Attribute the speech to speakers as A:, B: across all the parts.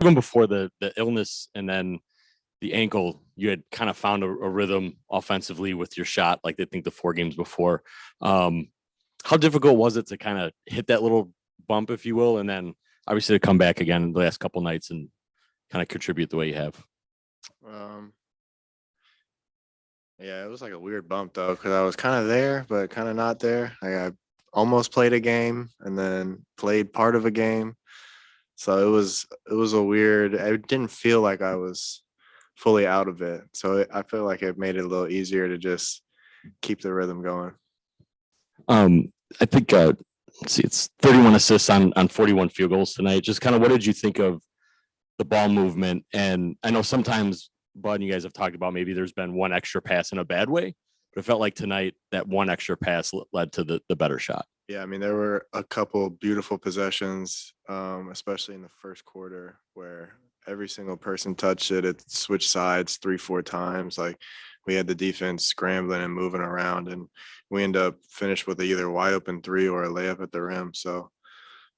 A: even before the illness and then the ankle, you had kind of found a rhythm offensively with your shot, like I think the 4 games before. How difficult was it to kind of hit that little bump, if you will, and then obviously to come back again the last couple nights and kind of contribute the way you have?
B: Yeah, it was like a weird bump though, because I was kind of there, but kind of not there. Like I almost played a game and then played part of a game. So it was a weird. It didn't feel like I was fully out of it. So I feel like it made it a little easier to just keep the rhythm going.
A: I think let's see, it's 31 assists on 41 field goals tonight. Just kind of what did you think of the ball movement? And I know sometimes, Bud, and you guys have talked about maybe there's been one extra pass in a bad way, but it felt like tonight that one extra pass led to the better shot.
B: Yeah, I mean, there were a couple beautiful possessions, especially in the first quarter, where every single person touched it. It switched sides 3-4 times. Like we had the defense scrambling and moving around, and we end up finished with either wide open 3 or a layup at the rim. So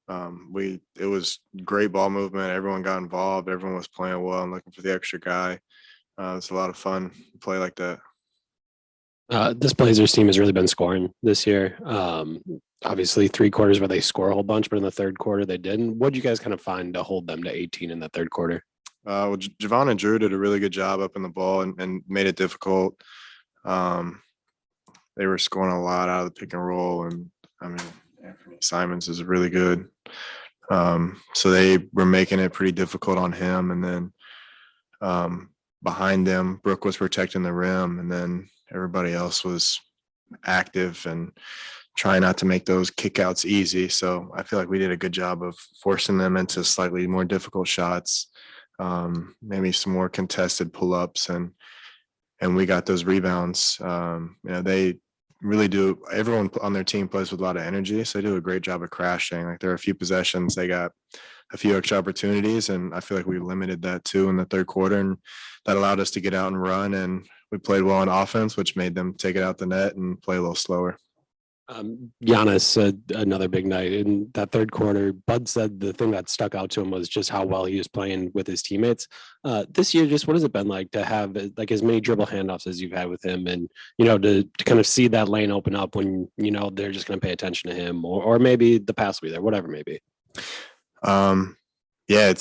B: it was great ball movement. Everyone got involved. Everyone was playing well and looking for the extra guy. It's a lot of fun to play like that.
C: This Blazers team has really been scoring this year. Obviously 3 quarters where they score a whole bunch, but in the third quarter they didn't. What did you guys kind of find to hold them to 18 in the third quarter?
B: Well, Javon and Drew did a really good job up in the ball and made it difficult. They were scoring a lot out of the pick and roll, and I mean, Anthony Simons is really good. So they were making it pretty difficult on him, and then behind them, Brooke was protecting the rim, and then everybody else was active and trying not to make those kickouts easy. So I feel like we did a good job of forcing them into slightly more difficult shots, maybe some more contested pull-ups, and we got those rebounds. They really do. Everyone on their team plays with a lot of energy, so they do a great job of crashing. Like there are a few possessions, they got a few extra opportunities, and I feel like we limited that too in the third quarter, and that allowed us to get out and run, and we played well on offense, which made them take it out the net and play a little slower.
C: Giannis, another big night in that third quarter. Bud said the thing that stuck out to him was just how well he was playing with his teammates. This year, just what has it been like to have like as many dribble handoffs as you've had with him, and to kind of see that lane open up when they're just going to pay attention to him, or maybe the pass will be there, whatever it may be.
B: Yeah,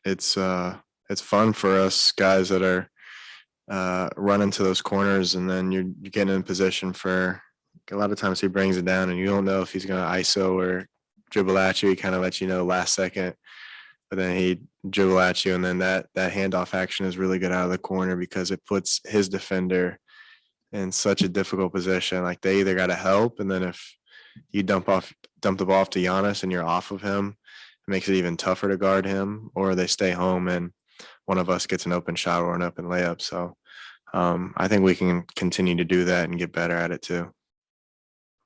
B: it's fun for us guys that are running to those corners, and then you're getting in position for. A lot of times he brings it down and you don't know if he's going to ISO or dribble at you. He kind of lets you know last second, but then he dribble at you. And then that handoff action is really good out of the corner because it puts his defender in such a difficult position. Like they either got to help, and then if you dump the ball off to Giannis and you're off of him, it makes it even tougher to guard him, or they stay home and one of us gets an open shot or an open layup. So I think we can continue to do that and get better at it too.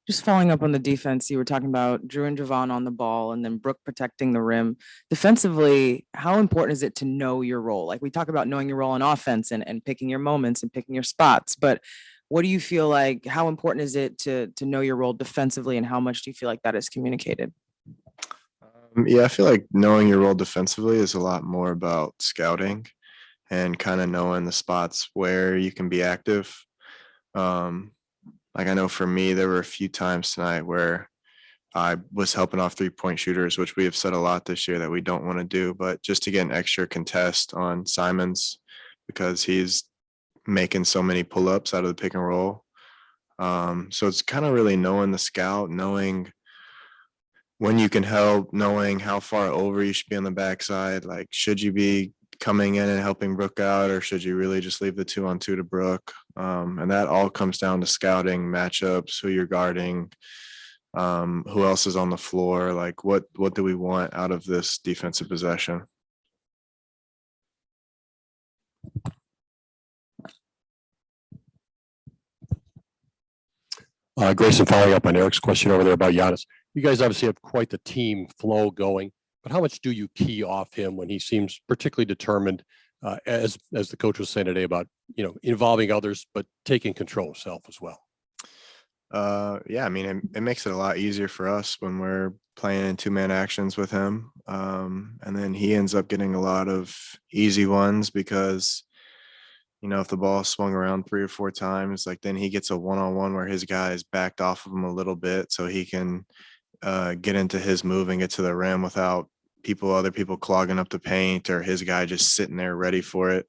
D: Just following up on the defense, you were talking about Drew and Javon on the ball and then Brooke protecting the rim. Defensively, how important is it to know your role? Like we talk about knowing your role on offense and picking your moments and picking your spots, but what do you feel like, how important is it to know your role defensively, and how much do you feel like that is communicated?
B: Yeah, I feel like knowing your role defensively is a lot more about scouting and kind of knowing the spots where you can be active. Like I know for me, there were a few times tonight where I was helping off 3-point shooters, which we have said a lot this year that we don't want to do, but just to get an extra contest on Simons because he's making so many pull-ups out of the pick and roll. So it's kind of really knowing the scout, knowing when you can help, knowing how far over you should be on the backside. Like, should you be coming in and helping Brooke out, or should you really just leave the 2-on-2 to Brooke? And that all comes down to scouting matchups, who you're guarding, who else is on the floor. Like what do we want out of this defensive possession?
E: Grayson, following up on Eric's question over there about Giannis. You guys obviously have quite the team flow going, but how much do you key off him when he seems particularly determined, as the coach was saying today about, involving others, but taking control of self as well?
B: Yeah, I mean, it makes it a lot easier for us when we're playing 2-man actions with him. And then he ends up getting a lot of easy ones because, if the ball swung around 3 or 4 times, like then he gets a one-on-one where his guy is backed off of him a little bit so he can get into his move and get to the rim without other people clogging up the paint or his guy just sitting there ready for it.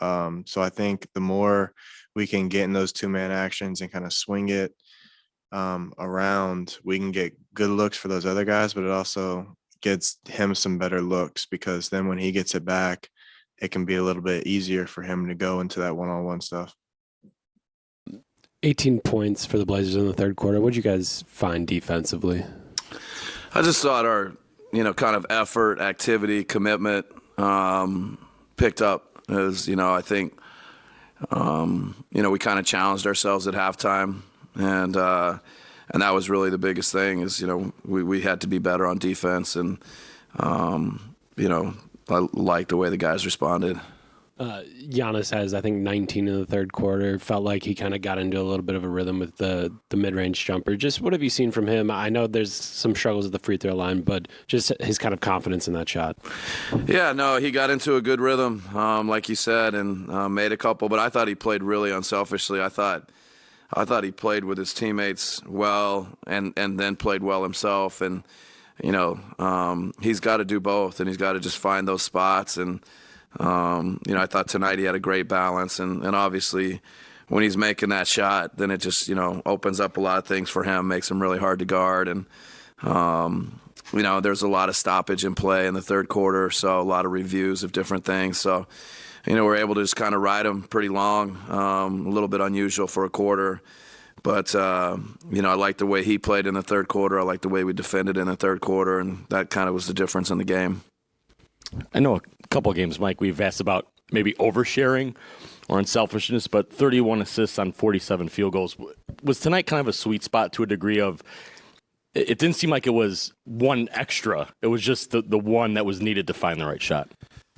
B: So I think the more we can get in those 2-man actions and kind of swing it around, we can get good looks for those other guys, but it also gets him some better looks because then when he gets it back, it can be a little bit easier for him to go into that one-on-one stuff.
C: 18 points for the Blazers in the third quarter. What'd you guys find defensively?
F: I just thought our, kind of effort, activity, commitment picked up. As I think, we kind of challenged ourselves at halftime, and that was really the biggest thing. Is we had to be better on defense, and I liked the way the guys responded.
C: Giannis has, I think, 19 in the third quarter. Felt like he kind of got into a little bit of a rhythm with the mid-range jumper. Just what have you seen from him? I know there's some struggles at the free throw line, but just his kind of confidence in that shot.
F: Yeah, no, he got into a good rhythm, like you said, and made a couple. But I thought he played really unselfishly. I thought he played with his teammates well, and then played well himself. And he's got to do both, and he's got to just find those spots. And I thought tonight he had a great balance, and obviously when he's making that shot, then it just, opens up a lot of things for him, makes him really hard to guard. And, there's a lot of stoppage in play in the third quarter, so a lot of reviews of different things. So, we're able to just kind of ride him pretty long, a little bit unusual for a quarter. But, I like the way he played in the third quarter. I like the way we defended in the third quarter, and that kind of was the difference in the game.
A: I know a couple of games, Mike, we've asked about maybe oversharing or unselfishness, but 31 assists on 47 field goals. Was tonight kind of a sweet spot to a degree of, it didn't seem like it was one extra. It was just the one that was needed to find the right shot.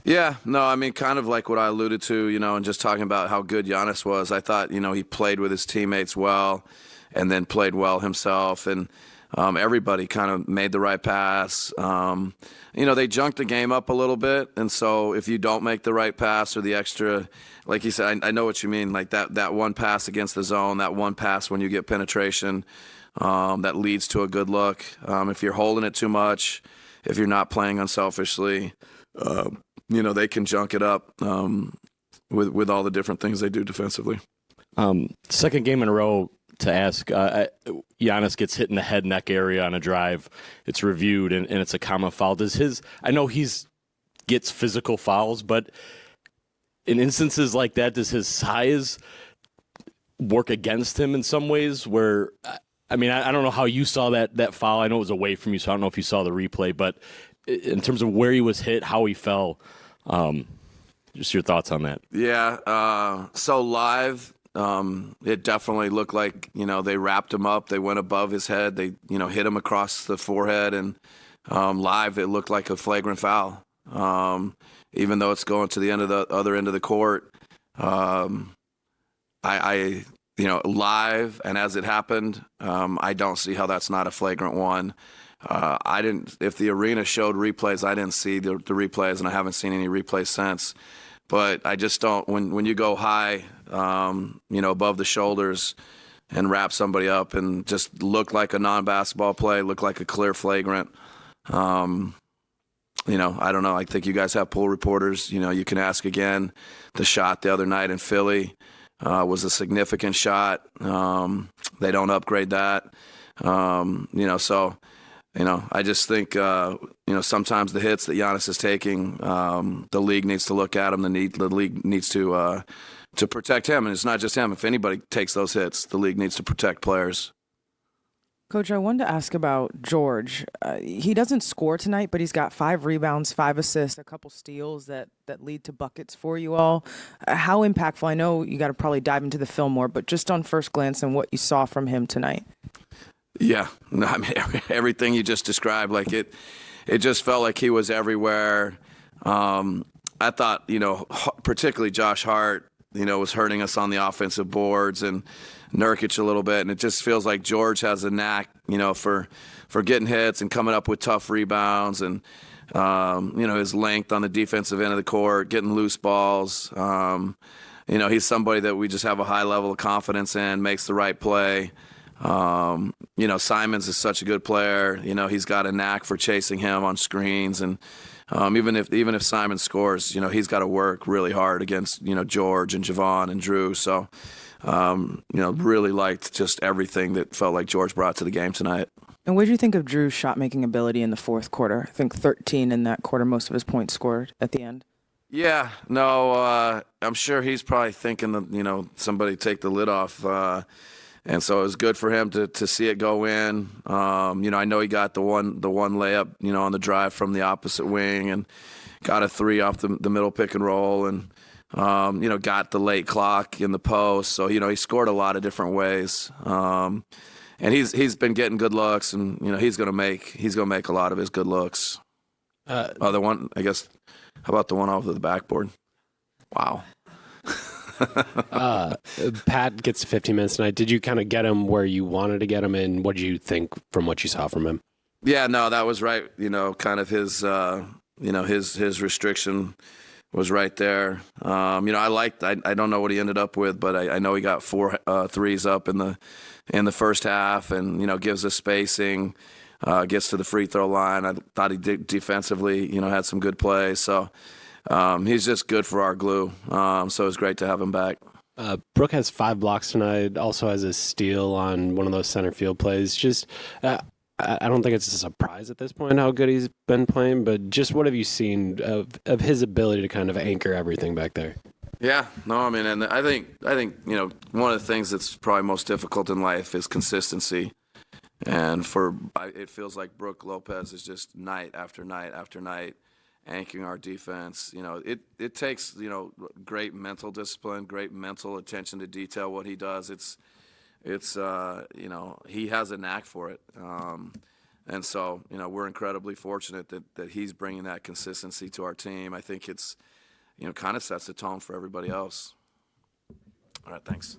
F: Yeah, no, I mean, kind of like what I alluded to, and just talking about how good Giannis was. I thought, he played with his teammates well and then played well himself. And everybody kind of made the right pass. They junked the game up a little bit. And so if you don't make the right pass or the extra, like you said, I know what you mean, like that one pass against the zone, that one pass when you get penetration, that leads to a good look. If you're holding it too much, if you're not playing unselfishly, they can junk it up with all the different things they do defensively.
A: Second game in a row to ask, Giannis gets hit in the head neck area on a drive. It's reviewed and it's a common foul. I know gets physical fouls, but in instances like that, does his size work against him in some ways where, I don't know how you saw that foul. I know it was away from you, so I don't know if you saw the replay, but in terms of where he was hit, how he fell, just your thoughts on that.
F: Yeah. So live, it definitely looked like, they wrapped him up. They went above his head. They, hit him across the forehead. And live, it looked like a flagrant foul. Even though it's going to the other end of the court. Live and as it happened, I don't see how that's not a flagrant one. If the arena showed replays, I didn't see the replays, and I haven't seen any replays since. But I just don't, when you go high, above the shoulders and wrap somebody up and just look like a non-basketball play, look like a clear flagrant. I don't know. I think you guys have pool reporters. You can ask again. The shot the other night in Philly was a significant shot. They don't upgrade that. I just think, sometimes the hits that Giannis is taking, the league needs to look at them. The league needs to protect him. And it's not just him. If anybody takes those hits, the league needs to protect players.
D: Coach, I wanted to ask about George. He doesn't score tonight, but he's got 5 rebounds, 5 assists, a couple steals that lead to buckets for you all. How impactful? I know you got to probably dive into the film more, but just on first glance and what you saw from him tonight.
F: Yeah, no, I mean, everything you just described, like it just felt like he was everywhere. I thought, particularly Josh Hart, was hurting us on the offensive boards, and Nurkic a little bit. And it just feels like George has a knack, for getting hits and coming up with tough rebounds, and his length on the defensive end of the court, getting loose balls. He's somebody that we just have a high level of confidence in, makes the right play. Simons is such a good player. He's got a knack for chasing him on screens, and even if Simon scores, he's got to work really hard against George and Javon and Drew. So really liked just everything that felt like George brought to the game tonight.
D: And what did you think of Drew's shot making ability in the fourth quarter? I think 13 in that quarter, most of his points scored at the end.
F: Yeah, no, I'm sure he's probably thinking that somebody take the lid off. And so it was good for him to see it go in. I know he got the one layup, on the drive from the opposite wing, and got a three off the middle pick and roll, and got the late clock in the post. So he scored a lot of different ways. And he's been getting good looks, and he's gonna make a lot of his good looks. The one, I guess. How about the one off of the backboard? Wow.
C: Pat gets to 15 minutes tonight. Did you kind of get him where you wanted to get him, and what did you think from what you saw from him?
F: Yeah, no, that was right. Kind of his, his restriction was right there. I don't know what he ended up with, but I know he got 4 threes up in the first half, and gives us spacing, gets to the free throw line. I thought he did defensively, had some good plays. So he's just good for our glue. So it's great to have him back.
C: Brooke has 5 blocks tonight, also has a steal on one of those center field plays. Just, I don't think it's a surprise at this point how good he's been playing, but just what have you seen of his ability to kind of anchor everything back there?
F: Yeah, no, I mean, and I think one of the things that's probably most difficult in life is consistency. And it feels like Brooke Lopez is just night after night after night anchoring our defense. It takes, great mental discipline, great mental attention to detail what he does. It's he has a knack for it. And so, we're incredibly fortunate that he's bringing that consistency to our team. I think it's, kind of sets the tone for everybody else. All right, thanks.